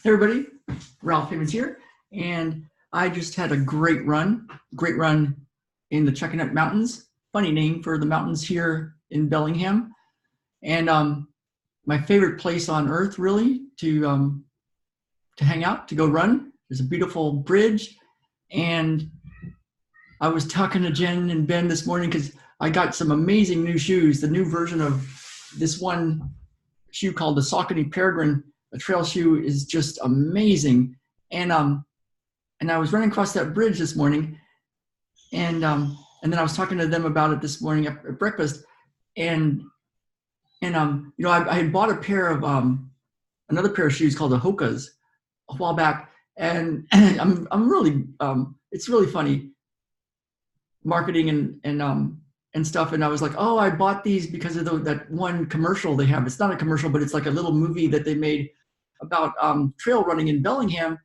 everybody, Ralph Havens here, and I just had a great run in the Chuckanut Mountains. Funny name for the mountains here in Bellingham, and my favorite place on earth, really, to hang out, to go run. There's a beautiful bridge, and I was talking to Jen and Ben this morning because I got some amazing new shoes. The new version of this one shoe called the Saucony Peregrine, a trail shoe, is just amazing. And I was running across that bridge this morning, and then I was talking to them about it this morning at breakfast, and I had bought a pair of another pair of shoes called the Hokas a while back, and I'm really it's really funny marketing and stuff. And I was like, oh, I bought these because of that one commercial they have. It's not a commercial, but it's like a little movie that they made about trail running in Bellingham.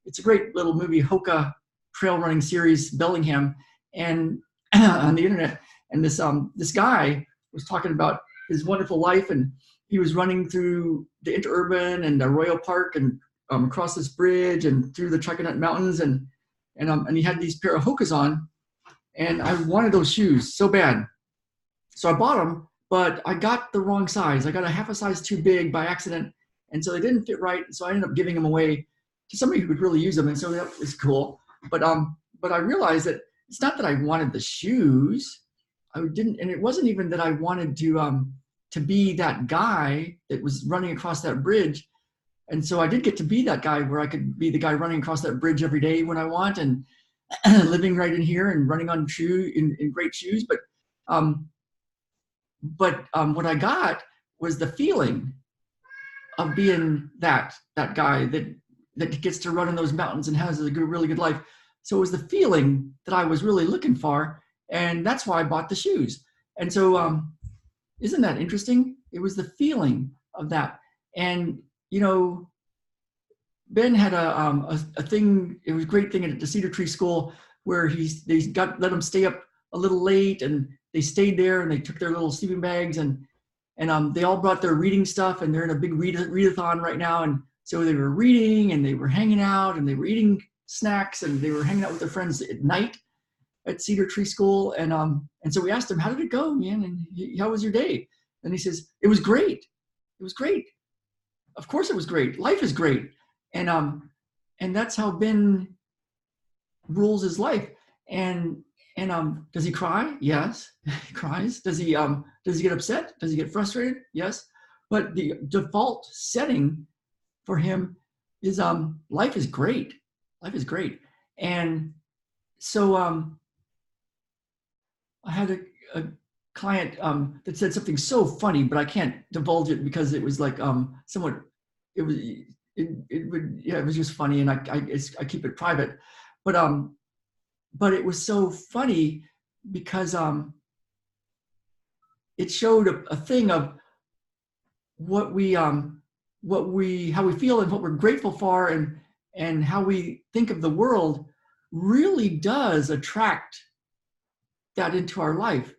It's a great little movie, Hoka trail running series, Bellingham, and on the internet. And this guy was talking about his wonderful life, and he was running through the Interurban and the Royal Park and across this bridge and through the Chuckanut Mountains, and he had these pair of Hokas on, and I wanted those shoes so bad. So I bought them, but I got the wrong size. I got a half a size too big by accident, and so they didn't fit right. So I ended up giving them away to somebody who could really use them, and so that was cool. But I realized that it's not that I wanted the shoes. I didn't, and it wasn't even that I wanted to be that guy that was running across that bridge. And so I did get to be that guy where I could be the guy running across that bridge every day when I want, and living right in here and running on in great shoes. But what I got was the feeling of being that guy that gets to run in those mountains and has a really good life. So it was the feeling that I was really looking for, and that's why I bought the shoes. And so isn't that interesting? It was the feeling of that. And Ben had a thing. It was a great thing at the Cedar Tree School where they let them stay up a little late, and they stayed there, and they took their little sleeping bags, and they all brought their reading stuff, and they're in a big readathon right now. And so they were reading, and they were hanging out, and they were eating snacks, and they were hanging out with their friends at night at Cedar Tree School. And so we asked him, how did it go, man? And how was your day? And he says, it was great. It was great. Of course it was great. Life is great. And that's how Ben rules his life. And does he cry? Yes, he cries. Does he get upset? Does he get frustrated? Yes. But the default setting for him is life is great. Life is great. And so I had a client that said something so funny, but I can't divulge it because it was like somewhat. It was just funny, and I keep it private. But it was so funny because it showed a thing of how we feel and what we're grateful for, and how we think of the world really does attract that into our lives.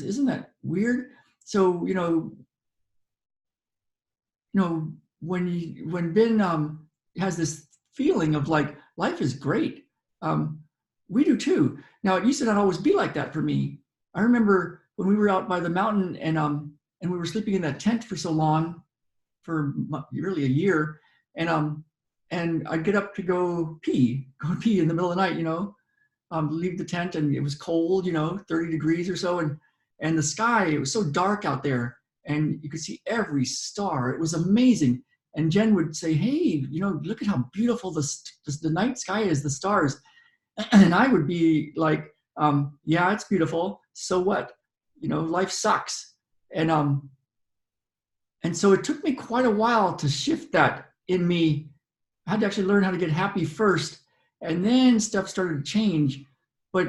Isn't that weird? So when Ben has this feeling of like life is great, we do too. Now, it used to not always be like that for me. I remember when we were out by the mountain, and we were sleeping in that tent for so long, for really a year, and I'd get up to go pee in the middle of the night, leave the tent, and it was cold, 30 degrees or so, and the sky, it was so dark out there, and you could see every star. It was amazing. And Jen would say, hey, look at how beautiful the night sky is, the stars. And I would be like, yeah, it's beautiful. So what? Life sucks. And so it took me quite a while to shift that in me. I had to actually learn how to get happy first, and then stuff started to change. But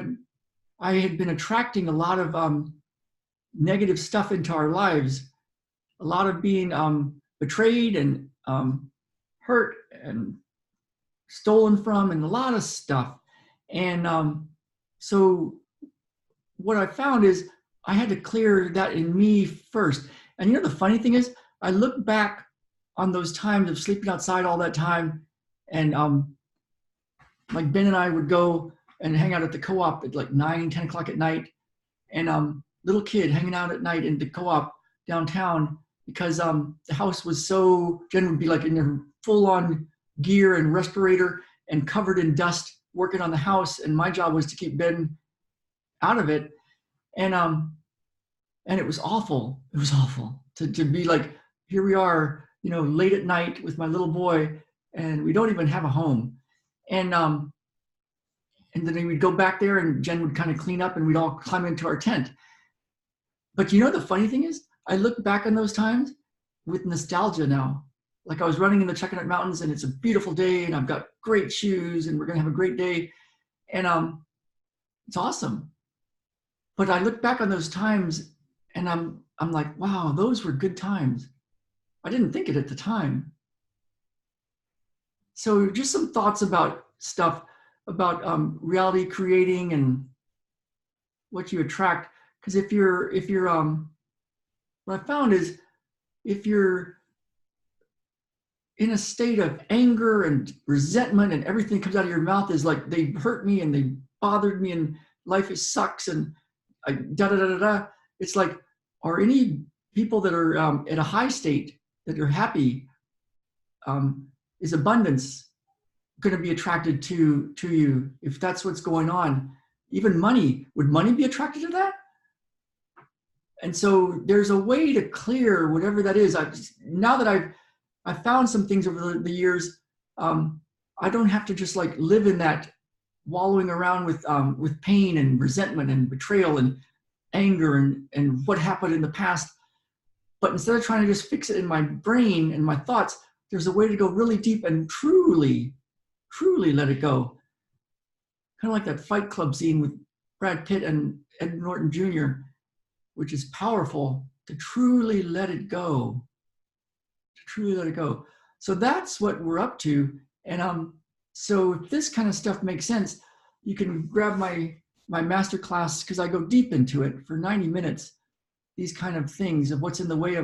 I had been attracting a lot of negative stuff into our lives, a lot of being betrayed and hurt and stolen from, and a lot of stuff. And so what I found is I had to clear that in me first. And the funny thing is, I look back on those times of sleeping outside all that time. And like Ben and I would go and hang out at the co-op at like 9, 10 o'clock at night. And little kid hanging out at night in the co-op downtown because the house was so, Jen would be like in her full-on gear and respirator and covered in dust working on the house. And my job was to keep Ben out of it. And it was awful. It was awful to be like, here we are, you know, late at night with my little boy, and we don't even have a home. And then we'd go back there and Jen would kind of clean up and we'd all climb into our tent. But you know, the funny thing is, I look back on those times with nostalgia now. Like I was running in the Chuckanut Mountains and it's a beautiful day and I've got great shoes and we're gonna have a great day. And it's awesome. But I look back on those times and I'm like, wow, those were good times. I didn't think it at the time. So just some thoughts about stuff, about reality creating and what you attract. Because if you're what I found is if you're in a state of anger and resentment and everything comes out of your mouth is like, they hurt me and they bothered me and life sucks and it's like, are any people that are at a high state that are happy, is abundance going to be attracted to you if that's what's going on? Even money, would money be attracted to that? And so there's a way to clear whatever that is. Now that I've found some things over the years, I don't have to just like live in that wallowing around with pain and resentment and betrayal and anger and what happened in the past. But instead of trying to just fix it in my brain and my thoughts, there's a way to go really deep and truly let it go. Kind of like that Fight Club scene with Brad Pitt and Ed Norton Jr., which is powerful, to truly let it go. To truly let it go. So that's what we're up to. And so if this kind of stuff makes sense, you can grab my masterclass, because I go deep into it for 90 minutes, these kind of things of what's in the way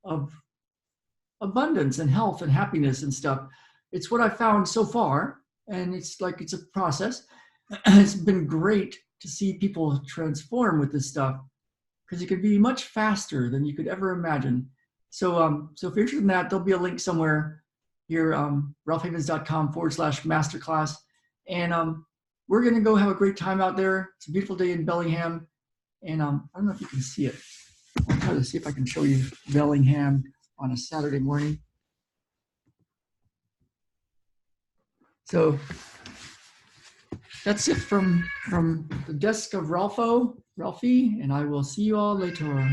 of abundance and health and happiness and stuff. It's what I found so far, and it's like, it's a process. It's been great to see people transform with this stuff, because it could be much faster than you could ever imagine. So so if you're interested in that, there'll be a link somewhere here, ralphhavens.com/masterclass. And we're going to go have a great time out there. It's a beautiful day in Bellingham. And I don't know if you can see it. I'll try to see if I can show you Bellingham on a Saturday morning. So that's it from the desk of Ralphie, and I will see you all later.